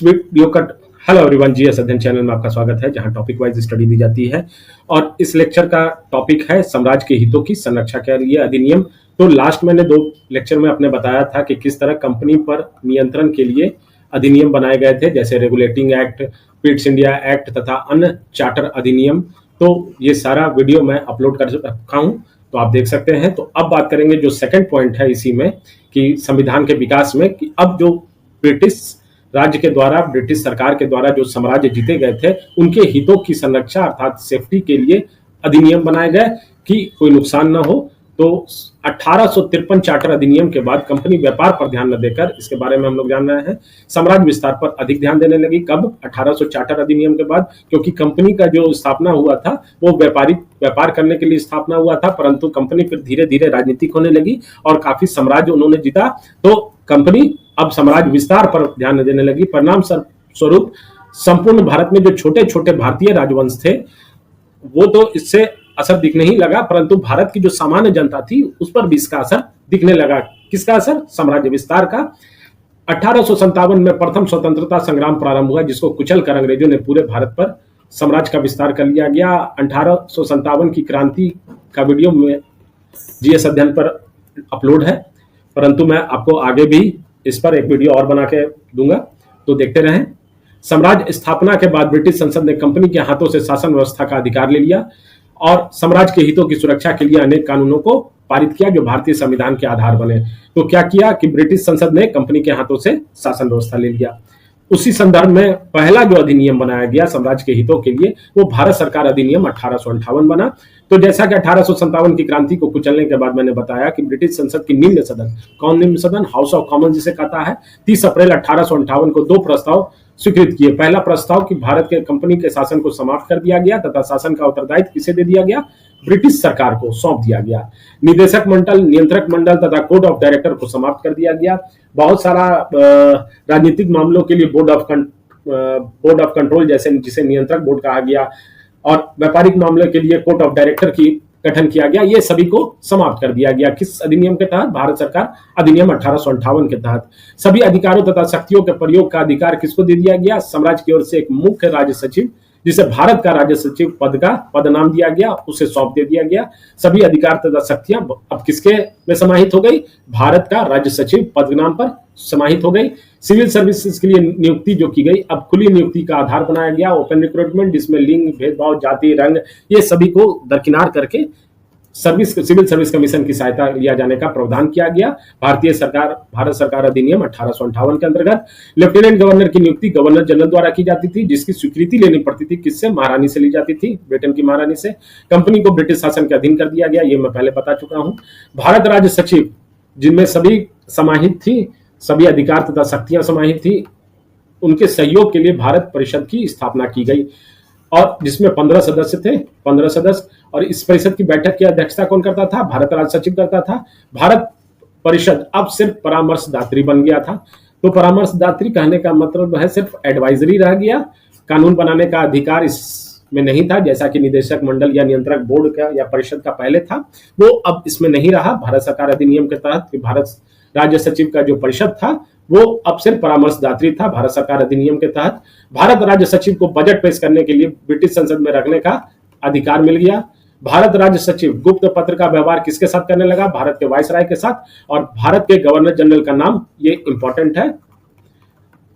इस वीडियो का hello everyone, GS अध्ययन चैनल में आपका स्वागत है, जहां टॉपिक वाइज स्टडी दी जाती है। और इस लेक्चर का टॉपिक है साम्राज्य के हितों की संरक्षा के लिए अधिनियम। तो लास्ट मैंने 2 लेक्चर में आपने बताया था कि किस तरह कंपनी पर नियंत्रण के लिए अधिनियम बनाए गए थे, जैसे regulating act, Pitt's India act तथा अन्य चार्टर अधिनियम। तो ये सारा वीडियो मैं अपलोड कर रखा हूँ, तो आप देख सकते हैं। तो अब बात करेंगे जो सेकंड पॉइंट है इसी में कि संविधान के विकास में, कि अब जो ब्रिटिश राज्य के द्वारा, ब्रिटिश सरकार के द्वारा जो साम्राज्य जीते गए थे, उनके हितों की संरक्षा अर्थात सेफ्टी के लिए अधिनियम बनाए गए कि कोई नुकसान न हो। तो 1853 चार्टर अधिनियम के बाद कंपनी व्यापार पर ध्यान न देकर, इसके बारे में हम लोग जान रहे हैं, साम्राज्य विस्तार पर अधिक ध्यान देने लगी। कब? 1800 चार्टर अधिनियम के बाद, क्योंकि कंपनी का जो स्थापना हुआ था वो व्यापार करने के लिए स्थापना हुआ था, परंतु कंपनी फिर धीरे धीरे राजनीतिक होने लगी और काफी साम्राज्य उन्होंने जीता, तो कंपनी अब साम्राज्य विस्तार पर ध्यान देने लगी। परिणाम स्वरूप संपूर्ण भारत में जो छोटे छोटे भारतीय राजवंश थे वो तो इससे असर दिखने ही लगा, परंतु भारत की जो सामान्य जनता थी उस पर भी इसका असर दिखने लगा। किसका असर? साम्राज्य विस्तार का। 1857 में प्रथम स्वतंत्रता संग्राम प्रारंभ हुआ, जिसको कुचलकर अंग्रेजों ने पूरे भारत पर साम्राज्य का विस्तार कर लिया गया। 1857 की क्रांति का वीडियो में जीएस अध्ययन पर अपलोड है, परंतु मैं आपको आगे भी इस पर एक वीडियो और बना के दूंगा, तो देखते रहें। साम्राज्य स्थापना के बाद ब्रिटिश संसद ने कंपनी के हाथों से शासन व्यवस्था का अधिकार ले लिया और साम्राज्य के हितों की सुरक्षा के लिए अनेक कानूनों को पारित किया जो भारतीय संविधान के आधार बने। तो क्या किया कि ब्रिटिश संसद ने कंपनी के हाथों से शासन व्यवस्था ले लिया। उसी संदर्भ में पहला जो अधिनियम बनाया गया साम्राज्य के हितों के लिए, वो भारत सरकार अधिनियम 1858 बना। तो जैसा कि 1857 की क्रांति को कुचलने के बाद मैंने बताया कि ब्रिटिश संसद की निम्न सदन, कौन निम्न सदन? हाउस ऑफ कॉमन जिसे कहता है, 30 अप्रैल 1858 को 2 प्रस्ताव स्वीकृत किए। पहला प्रस्ताव कि भारत के कंपनी के शासन को समाप्त कर दिया गया तथा शासन का उत्तरदायित्व किसे दे दिया गया? ब्रिटिश सरकार को सौंप दिया गया। निदेशक मंडल, नियंत्रक मंडल तथा कोड ऑफ डायरेक्टर को समाप्त कर दिया गया। बहुत सारा राजनीतिक मामलों के लिए बोर्ड ऑफ कंट्रोल, जैसे जिसे नियंत्रक बोर्ड कहा गया, और व्यापारिक मामलों के लिए कोर्ट ऑफ डायरेक्टर की गठन किया गया। ये सभी को समाप्त कर दिया गया। किस अधिनियम के तहत? भारत सरकार अधिनियम 1858 के तहत। सभी अधिकारों तथा शक्तियों के प्रयोग का अधिकार किसको दे दिया गया? साम्राज्य की ओर से एक मुख्य राज्य सचिव, जिसे भारत का राज्य सचिव पद नाम दिया गया, उसे सौंप दे दिया गया। सभी अधिकार तथा शक्तियां अब किसके में समाहित हो गई? भारत का राज्य सचिव पद नाम पर समाहित हो गई। सिविल सर्विसेज के लिए नियुक्ति जो की गई, अब खुली नियुक्ति का आधार बनाया गया, ओपन रिक्रूटमेंट, जिसमें लिंग भेदभाव, जाति, रंग, ये सभी को दरकिनार करके सिविल सर्विस कमीशन की सहायता लिया जाने का प्रावधान किया गया। भारत सरकार अधिनियम 1858 के अंतर्गत लेफ्टिनेंट गवर्नर की नियुक्ति गवर्नर जनरल द्वारा की जाती थी, जिसकी स्वीकृति लेनी पड़ती थी किससे? महारानी से ली जाती थी, ब्रिटेन की महारानी से। कंपनी को ब्रिटिश शासन के अधीन कर दिया गया, ये मैं पहले बता चुका हूं। भारत राज्य सचिव, जिनमें सभी समाहित थी, सभी अधिकार तथा शक्तियां समाहित थी, उनके सहयोग के लिए भारत परिषद की स्थापना की गई, और जिसमें 15 सदस्य थे, 15 सदस्य। और इस परिषद की बैठक की अध्यक्षता कौन करता था? भारत राज्य सचिव करता था। भारत परिषद अब सिर्फ परामर्शदात्री बन गया था। तो परामर्शदात्री कहने का मतलब है सिर्फ एडवाइजरी रह गया, कानून बनाने का अधिकार इसमें नहीं था, जैसा कि निदेशक मंडल या नियंत्रक बोर्ड का या परिषद का पहले था, वो अब इसमें नहीं रहा। भारत सरकार अधिनियम के तहत भारत राज्य सचिव का जो परिषद था वो अब सिर्फ परामर्शदात्री था। भारत सरकार अधिनियम के तहत भारत राज्य सचिव को बजट पेश करने के लिए ब्रिटिश संसद में रखने का अधिकार मिल गया। भारत राज्य सचिव गुप्त पत्र का व्यवहार किसके साथ करने लगा? भारत के वायसराय के साथ। और भारत के गवर्नर जनरल का नाम, ये इंपॉर्टेंट है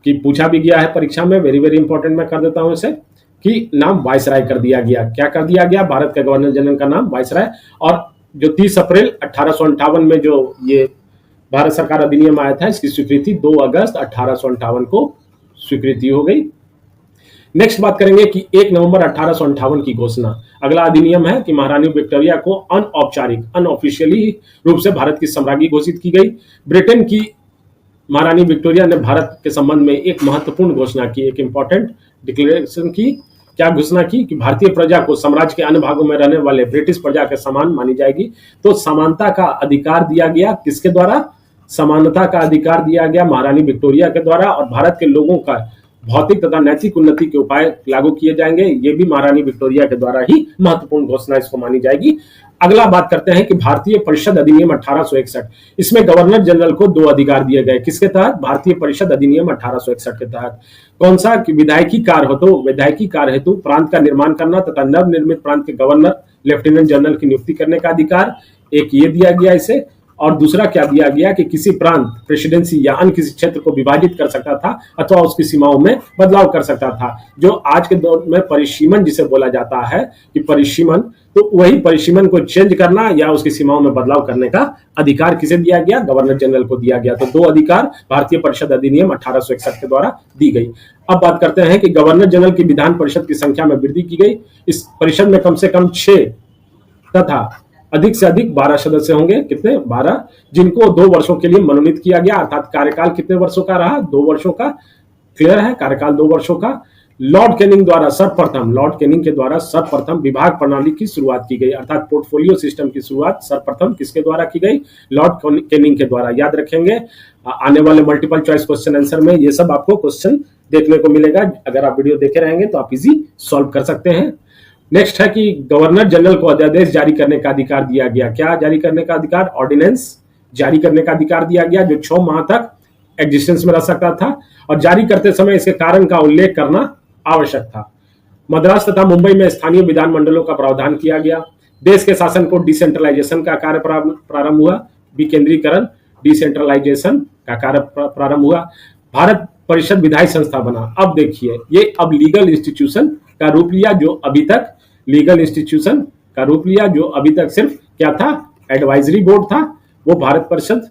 कि पूछा भी गया है परीक्षा में, वेरी वेरी इंपॉर्टेंट, मैं कर देता हूं इसे, कि नाम वायसराय कर दिया गया। क्या कर दिया गया? भारत के गवर्नर जनरल का नाम वायसराय। और जो 30 अप्रैल 1858 में जो ये भारत सरकार अधिनियम आया था, इसकी स्वीकृति 2 अगस्त 1858 को स्वीकृति हो गई। नेक्स्ट बात करेंगे कि 1 नवंबर 1858 की घोषणा। अगला अधिनियम है कि महारानी विक्टोरिया को अनौपचारिक, अनऑफिशियली रूप से भारत की सम्राज्ञी घोषित की गई। ब्रिटेन की महारानी विक्टोरिया ने भारत के संबंध में एक महत्वपूर्ण घोषणा की, एक इंपॉर्टेंट डिक्लेरेशन की। क्या घोषणा की? कि भारतीय प्रजा को साम्राज्य के अन्य भागों में रहने वाले ब्रिटिश प्रजा के समान मानी जाएगी। तो समानता का अधिकार दिया गया, किसके द्वारा? समानता का अधिकार दिया गया महारानी विक्टोरिया के द्वारा। और भारत के लोगों का भौतिक तथा नैतिक उन्नति के उपाय लागू किए जाएंगे। ये भी महारानी विक्टोरिया के द्वारा ही महत्वपूर्ण घोषणा इसको मानी जाएगी। अगला बात करते हैं कि भारतीय परिषद अधिनियम 1861, इसमें गवर्नर जनरल को 2 अधिकार दिए गए। किसके तहत? भारतीय परिषद अधिनियम 1861 के तहत। कौन सा? कि विधायकी कार्य हेतु, विधायकी कार्य हेतु प्रांत का निर्माण करना तथा नवनिर्मित प्रांत के गवर्नर लेफ्टिनेंट जनरल की नियुक्ति करने का अधिकार, एक ये दिया गया इसे। और दूसरा क्या दिया गया कि किसी प्रांत, प्रेसिडेंसी या अन्य किसी क्षेत्र को विभाजित कर सकता था अथवा उसकी सीमाओं में बदलाव कर सकता था। जो आज के दौर में परिसीमन जिसे बोला जाता है कि परिसीमन, तो वही परिसीमन को चेंज करना या उसकी सीमाओं में बदलाव करने का अधिकार किसे दिया गया? गवर्नर जनरल को दिया गया। तो 2 अधिकार भारतीय परिषद अधिनियम 1861 के द्वारा दी गई। अब बात करते हैं कि गवर्नर जनरल की विधान परिषद की संख्या में वृद्धि की गई। इस परिषद में कम से कम 6 तथा अधिक से अधिक 12 सदस्य होंगे। कितने? 12, जिनको 2 वर्षों के लिए मनोनीत किया गया। अर्थात कार्यकाल कितने वर्षों का रहा? 2 वर्षों का। क्लियर है? कार्यकाल 2 वर्षों का। लॉर्ड कैनिंग द्वारा सर्वप्रथम, लॉर्ड कैनिंग के द्वारा सर्वप्रथम विभाग प्रणाली की शुरुआत की गई। अर्थात पोर्टफोलियो सिस्टम की शुरुआत सर्वप्रथम किसके द्वारा की गई? लॉर्ड कैनिंग के द्वारा। याद रखेंगे, आने वाले मल्टीपल चॉइस क्वेश्चन आंसर में ये सब आपको क्वेश्चन देखने को मिलेगा। अगर आप वीडियो देखे रहेंगे तो आप इजी सॉल्व कर सकते हैं। नेक्स्ट है कि गवर्नर जनरल को अध्यादेश जारी करने का अधिकार दिया गया। क्या जारी करने का अधिकार? ऑर्डिनेंस जारी करने का अधिकार दिया गया, जो 6 माह तक एग्जिस्टेंस में रह सकता था और जारी करते समय इसके कारण का उल्लेख करना आवश्यक था। मद्रास तथा मुंबई में स्थानीय विधानमंडलों का प्रावधान किया गया। देश के शासन को डिसेंट्रलाइजेशन का कार्य प्रारंभ हुआ। विकेंद्रीकरण, डिसेंट्रलाइजेशन का कार्य प्रारंभ हुआ। भारत परिषद विधायी संस्था बना। अब देखिए, ये अब लीगल इंस्टीट्यूशन का रूप लिया, जो अभी तक लीगल इंस्टीट्यूशन का रूप लिया, जो अभी तक सिर्फ क्या था? एडवाइजरी बोर्ड था, वो भारत परिषद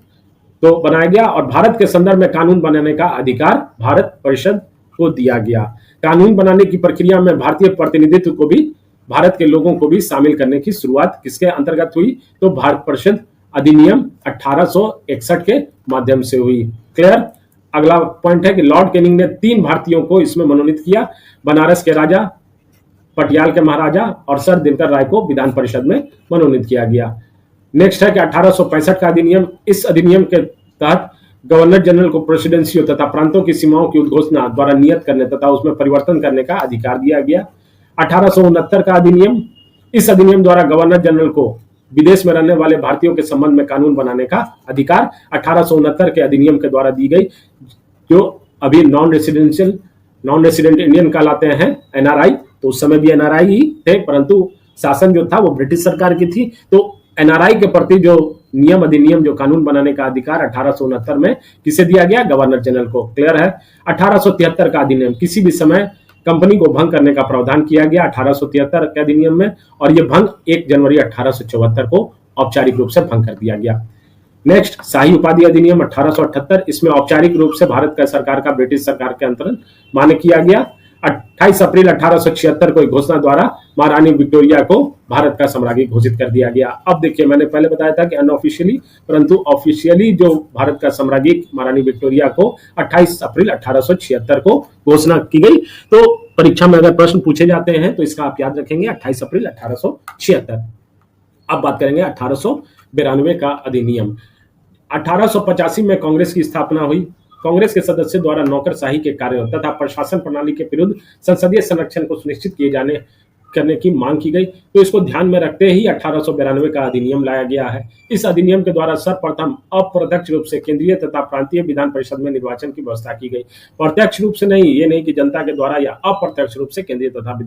तो बनाया गया। और भारत के संदर्भ में कानून बनाने का अधिकार भारत परिषद को दिया गया। कानून बनाने की प्रक्रिया में भारतीय प्रतिनिधित्व को भी, भारत के लोगों को भी शामिल करने की शुरुआत किसके अंतर्गत हुई? तो भारत परिषद अधिनियम 1861 के माध्यम से हुई। क्लियर? अगला पॉइंट है कि लॉर्ड कैनिंग ने 3 भारतीयों को इसमें मनोनीत किया। बनारस के राजा, पटियाला के महाराजा और सर दिनकर राय को विधान परिषद में मनोनीत किया गया। नेक्स्ट है कि 1865 का अधिनियम। इस अधिनियम के तहत गवर्नर जनरल को प्रेसिडेंसियों तथा प्रांतों की सीमाओं की उद्घोषणा द्वारा नियत करने तथा उसमें परिवर्तन करने का अधिकार दिया गया। 1869 का अधिनियम। इस अधिनियम द्वारा गवर्नर जनरल को विदेश में रहने वाले भारतीयों के संबंध में कानून बनाने का अधिकार 1869 के अधिनियम के द्वारा दी गई, जो अभी नॉन रेसिडेंट इंडियन कहलाते हैं, एनआरआई। तो उस समय भी एनआरआई ही थे, परंतु शासन जो था वो ब्रिटिश सरकार की थी। तो एनआरआई के प्रति जो नियम, अधिनियम, जो कानून बनाने का अधिकार 1869 में किसे दिया गया? गवर्नर जनरल को। क्लियर है? 1873 का अधिनियम। किसी भी समय कंपनी को भंग करने का प्रावधान किया गया 1873 के अधिनियम में, और यह भंग 1 जनवरी 1874 को औपचारिक रूप से भंग कर दिया गया। नेक्स्ट, शाही उपाधि अधिनियम 1878। इसमें औपचारिक रूप से भारत का सरकार का ब्रिटिश सरकार के अंतर्गत मान्य किया गया। 28 अप्रैल 1876 को एक घोषणा द्वारा महारानी विक्टोरिया को भारत का सम्राज्ञी घोषित कर दिया गया। अब देखिए, मैंने पहले बताया था कि अनऑफिशियली, परंतु ऑफिशियली जो भारत का सम्राज्ञी महारानी विक्टोरिया को 28 अप्रैल 1876 को घोषणा की गई। तो परीक्षा में अगर प्रश्न पूछे जाते हैं तो इसका आप याद रखेंगे 28 अप्रैल 1876। अब बात करेंगे 1892 का अधिनियम। 1885 में कांग्रेस की स्थापना हुई। कांग्रेस के सदस्यों द्वारा नौकरशाही के कार्यों तथा प्रशासन प्रणाली के विरुद्ध संसदीय संरक्षण को सुनिश्चित किए जाने करने की मांग की गई। तो इसको ध्यान में रखते ही 1892 का अधिनियम लाया गया है। इस अधिनियम के द्वारा सर्वप्रथम अप्रत्यक्ष रूप से केंद्रीय तथा प्रांतीय विधान परिषद में निर्वाचन की व्यवस्था की गई। प्रत्यक्ष रूप से नहीं, ये नहीं कि जनता के द्वारा, या अप्रत्यक्ष रूप से केंद्रीय तथा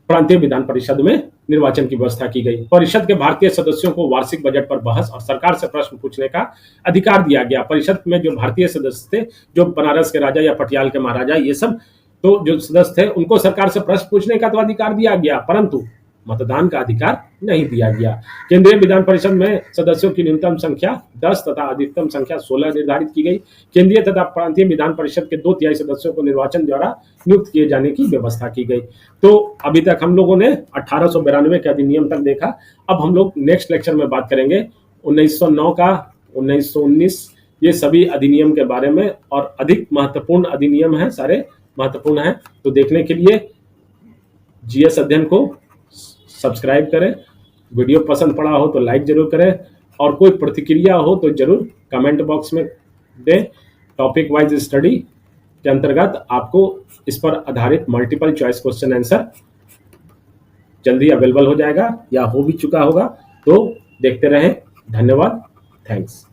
प्रांतीय विधान परिषद में निर्वाचन की व्यवस्था की गई। परिषद के भारतीय सदस्यों को वार्षिक बजट पर बहस और सरकार से प्रश्न पूछने का अधिकार दिया गया। परिषद में जो भारतीय सदस्य थे, जो बनारस के राजा या पटियाला के महाराजा, ये सब तो जो सदस्य थे, उनको सरकार से प्रश्न पूछने का तो अधिकार दिया गया, परंतु मतदान का अधिकार नहीं दिया गया। केंद्रीय विधान परिषद में सदस्यों की न्यूनतम संख्या 10 तथा अधिकतम संख्या 16 निर्धारित की गई। केंद्रीय तथा प्रांतीय विधान परिषद के 2/3 सदस्यों को निर्वाचन द्वारा नियुक्त किए जाने की व्यवस्था की गई। तो अभी तक हम लोगों ने 1892 के अधिनियम तक देखा। अब हम लोग नेक्स्ट लेक्चर में बात करेंगे 1909 का, 1919, ये सभी अधिनियम के बारे में, और अधिक महत्वपूर्ण अधिनियम है, सारे महत्वपूर्ण हैं। तो देखने के लिए जीएस अध्ययन को सब्सक्राइब करें। वीडियो पसंद पड़ा हो तो लाइक जरूर करें, और कोई प्रतिक्रिया हो तो जरूर कमेंट बॉक्स में दें। टॉपिक वाइज स्टडी के अंतर्गत आपको इस पर आधारित मल्टीपल चॉइस क्वेश्चन आंसर जल्दी अवेलेबल हो जाएगा या हो भी चुका होगा। तो देखते रहें। धन्यवाद। थैंक्स।